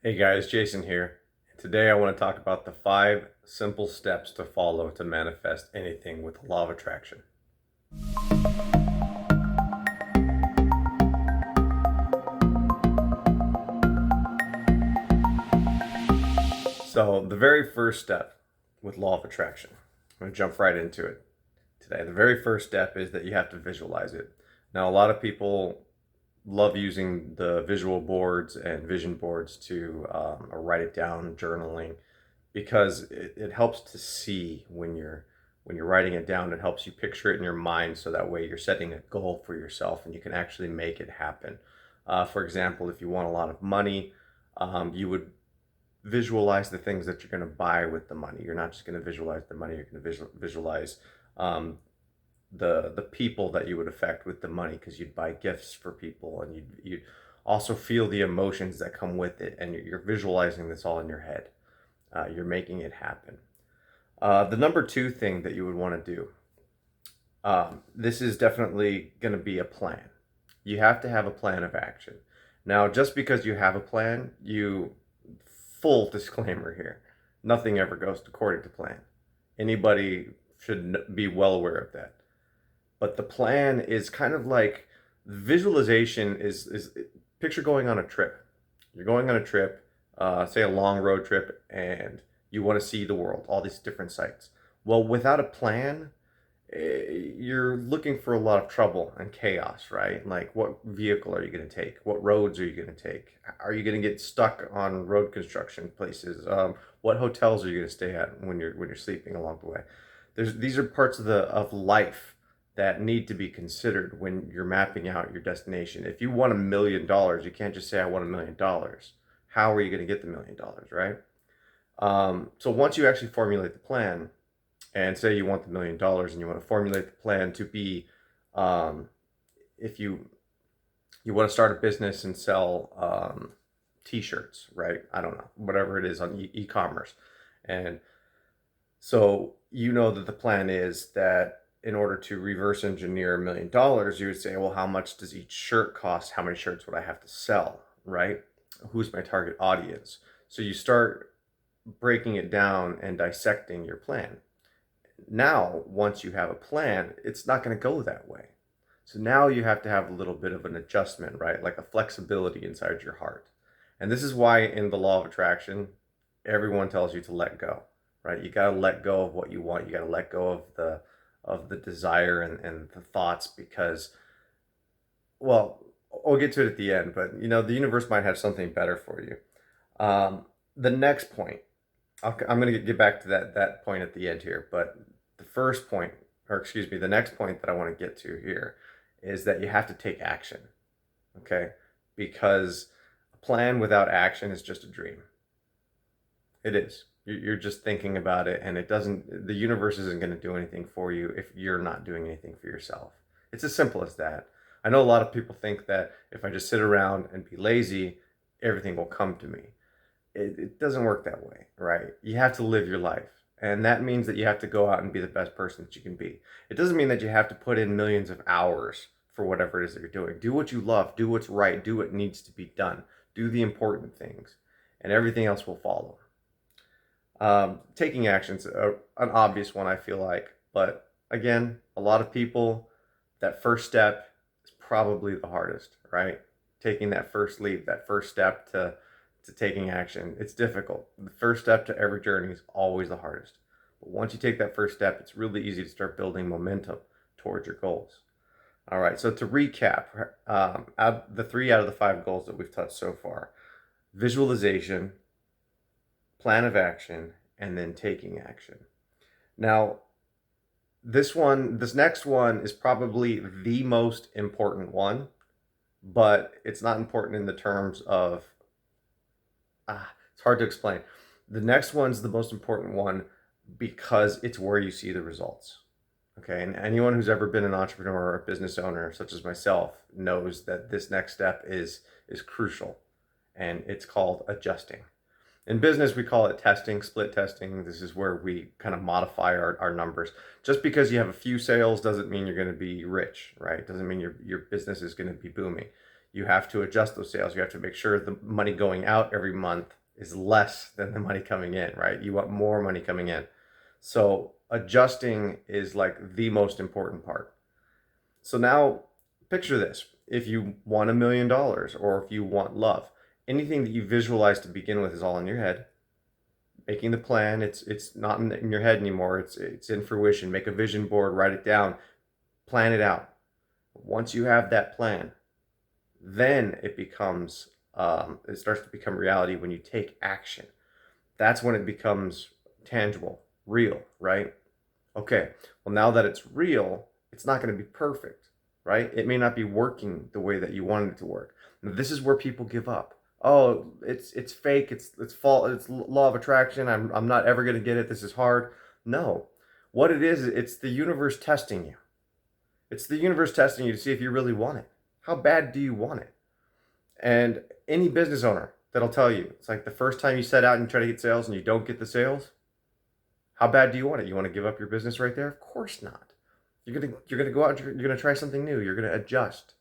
Hey guys, Jason here. Today I want to talk about the 5 simple steps to follow to manifest anything with the law of attraction. So, the very first step with law of attraction, I'm going to jump right into it today. The very first step is that you have to visualize it. Now, a lot of people love using the visual boards and vision boards to write it down, journaling, because it helps to see when you're writing it down. It helps you picture it in your mind, so that way you're setting a goal for yourself and you can actually make it happen. For example, if you want a lot of money, you would visualize the things that you're going to buy with the money. You're not just going to visualize the money, you're going to visualize um, the people that you would affect with the money, because you'd buy gifts for people, and you'd also feel the emotions that come with it, and you're visualizing this all in your head. You're making it happen. The number two thing that you would want to do, this is definitely going to be a plan. You have to have a plan of action. Now, just because you have a plan, full disclaimer here, nothing ever goes according to plan. Anybody should be well aware of that. But the plan is kind of like visualization is picture going on a trip. You're going on a trip, say a long road trip, and you want to see the world, all these different sites. Well, without a plan, you're looking for a lot of trouble and chaos, right? Like, what vehicle are you going to take? What roads are you going to take? Are you going to get stuck on road construction places? What hotels are you going to stay at when you're sleeping along the way? These are parts of life that need to be considered when you're mapping out your destination. If you want $1 million, you can't just say I want $1 million. How are you going to get the $1 million, right? So once you actually formulate the plan, and say you want the $1 million, and you want to formulate the plan to be, if you want to start a business and sell t-shirts, right? I don't know, whatever it is on e-commerce. And so you know that the plan is that in order to reverse engineer $1 million, you would say, well, how much does each shirt cost? How many shirts would I have to sell, right? Who's my target audience? So you start breaking it down and dissecting your plan. Now, once you have a plan, it's not going to go that way. So now you have to have a little bit of an adjustment, right? Like a flexibility inside your heart. And this is why in the law of attraction, everyone tells you to let go, right? You got to let go of what you want. You got to let go of the desire and the thoughts, because, well, I'll get to it at the end, but the universe might have something better for you. The next point, I'm going to get back to that point at the end here, but the first point, or excuse me, the next point that I want to get to here is that you have to take action, okay? Because a plan without action is just a dream. It is. You're just thinking about it, and the universe isn't going to do anything for you if you're not doing anything for yourself. It's as simple as that. I know a lot of people think that if I just sit around and be lazy, everything will come to me. It doesn't work that way, right? You have to live your life. And that means that you have to go out and be the best person that you can be. It doesn't mean that you have to put in millions of hours for whatever it is that you're doing. Do what you love, do what's right, do what needs to be done, do the important things, and everything else will follow. Taking action's an obvious one, I feel like. But again, a lot of people, that first step is probably the hardest, right? Taking that first leap, that first step to taking action. It's difficult. The first step to every journey is always the hardest. But once you take that first step, it's really easy to start building momentum towards your goals. All right, so to recap, the 3 out of the 5 goals that we've touched so far: visualization, plan of action, and then taking action. Now, this next one is probably the most important one, but it's not important in the terms of, it's hard to explain. The next one's the most important one because it's where you see the results. Okay, and anyone who's ever been an entrepreneur or a business owner, such as myself, knows that this next step is crucial, and it's called adjusting. In business, we call it testing, split testing. This is where we kind of modify our numbers. Just because you have a few sales doesn't mean you're going to be rich, right? Doesn't mean your business is going to be booming. you have to adjust those sales. You have to make sure the money going out every month is less than the money coming in, right? You want more money coming in. So adjusting is like the most important part. So now picture this. If you want $1 million or if you want love, anything that you visualize to begin with is all in your head. Making the plan, it's not in your head anymore. It's in fruition. Make a vision board, write it down, plan it out. Once you have that plan, then it starts to become reality when you take action. That's when it becomes tangible, real, right? Okay, well, now that it's real, it's not going to be perfect, right? It may not be working the way that you wanted it to work. Now, this is where people give up. Oh, it's fake. It's false. It's law of attraction. I'm not ever going to get it. This is hard. No, what it is, it's the universe testing you. It's the universe testing you to see if you really want it. How bad do you want it? And any business owner that'll tell you, it's like the first time you set out and try to get sales and you don't get the sales. How bad do you want it? You want to give up your business right there? Of course not. You're gonna go out. You're gonna try something new. You're gonna adjust.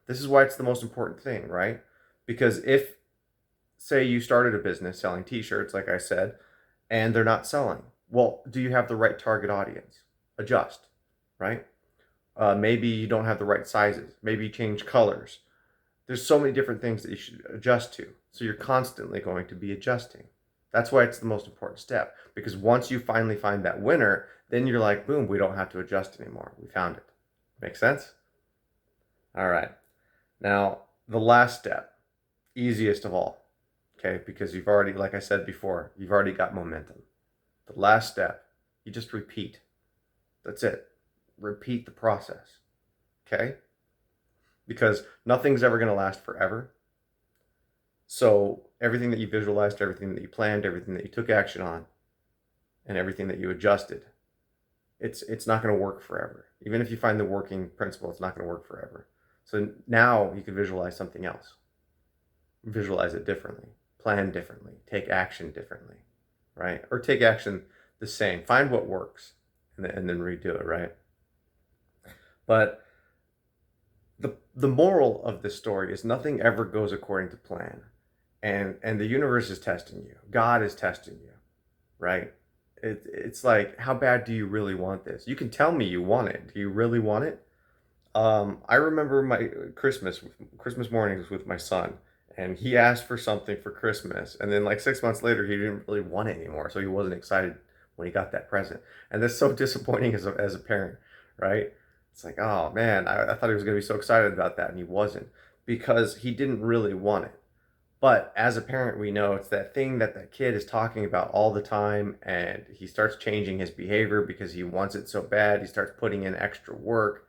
This is why it's the most important thing, right? Because if, say, you started a business selling T-shirts, like I said, and they're not selling, well, do you have the right target audience? Adjust, right? Maybe you don't have the right sizes. Maybe you change colors. There's so many different things that you should adjust to. So you're constantly going to be adjusting. That's why it's the most important step. Because once you finally find that winner, then you're like, boom, we don't have to adjust anymore. We found it. Make sense? All right. Now, the last step, easiest of all, okay? Because you've already, like I said before, you've already got momentum. The last step, you just repeat. That's it. Repeat the process, okay? Because nothing's ever going to last forever. So everything that you visualized, everything that you planned, everything that you took action on, and everything that you adjusted, it's not going to work forever. Even if you find the working principle, it's not going to work forever. So now you can visualize something else. Visualize it differently. Plan differently. Take action differently, right? Or take action the same. Find what works and then redo it, right? But the moral of this story is nothing ever goes according to plan. And the universe is testing you. God is testing you, right? It's like, how bad do you really want this? You can tell me you want it. Do you really want it? I remember my Christmas mornings with my son, and he asked for something for Christmas, and then like 6 months later, he didn't really want it anymore, so he wasn't excited when he got that present, and that's so disappointing as a parent, right? It's like, oh man, I thought he was gonna be so excited about that, and he wasn't because he didn't really want it. But as a parent, we know it's that thing that that kid is talking about all the time, and he starts changing his behavior because he wants it so bad. He starts putting in extra work,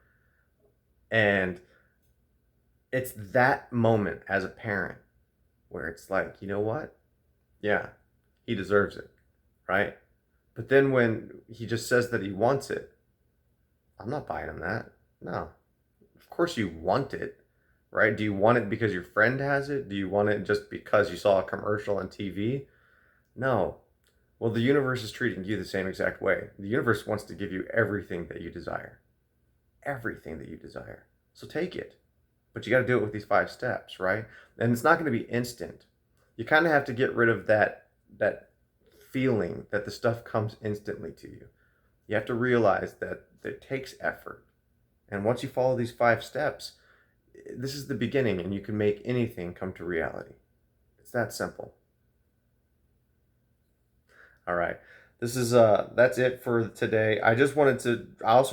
and it's that moment as a parent where it's like, you know what? Yeah, he deserves it, right? But then when he just says that he wants it, I'm not buying him that. No. Of course you want it, right? Do you want it because your friend has it? Do you want it just because you saw a commercial on TV? No. Well, the universe is treating you the same exact way. The universe wants to give you everything that you desire. Everything that you desire. So take it. But you got to do it with these 5 steps, right? And it's not going to be instant. You kind of have to get rid of that feeling that the stuff comes instantly to you. You have to realize that it takes effort. And once you follow these 5 steps, this is the beginning, and you can make anything come to reality. It's that simple. All right. This is that's it for today. I also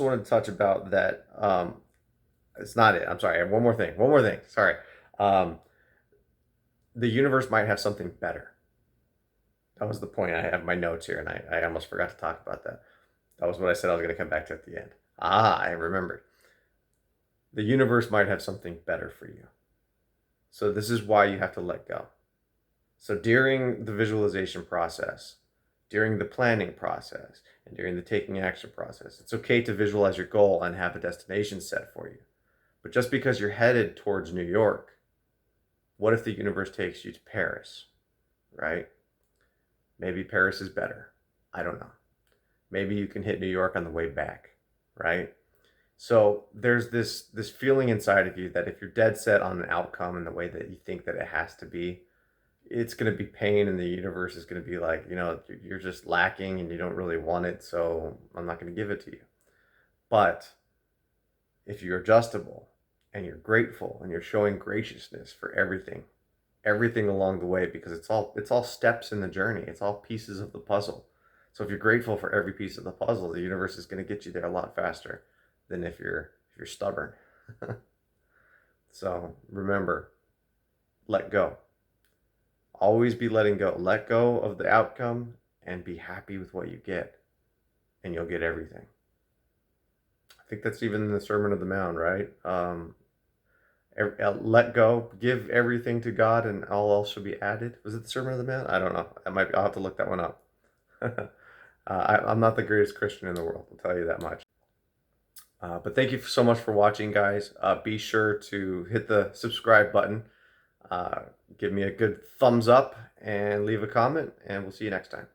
wanted to touch about that it's not it. I'm sorry. I have one more thing. One more thing. Sorry. Um, the universe might have something better. That was the point. I have my notes here, and I almost forgot to talk about that. That was what I said I was going to come back to at the end. I remembered. The universe might have something better for you. So this is why you have to let go. So during the visualization process, during the planning process, and during the taking action process, it's okay to visualize your goal and have a destination set for you. But just because you're headed towards New York, what if the universe takes you to Paris, right? Maybe Paris is better. I don't know. Maybe you can hit New York on the way back, right? So there's this feeling inside of you that if you're dead set on an outcome in the way that you think that it has to be, it's going to be pain, and the universe is going to be like, you're just lacking and you don't really want it, so I'm not going to give it to you. But if you're adjustable and you're grateful and you're showing graciousness for everything along the way, because it's all steps in the journey, it's all pieces of the puzzle. So if you're grateful for every piece of the puzzle, the universe is going to get you there a lot faster than if you're stubborn. So remember, let go. Always be letting go. Let go of the outcome and be happy with what you get, and you'll get everything. I think that's even in the Sermon on the Mount, right? Let go, give everything to God, and all else shall be added. Was it the Sermon on the Mount? I don't know. I'll have to look that one up. I'm not the greatest Christian in the world, I'll tell you that much. But thank you so much for watching, guys. Be sure to hit the subscribe button. Give me a good thumbs up and leave a comment, and we'll see you next time.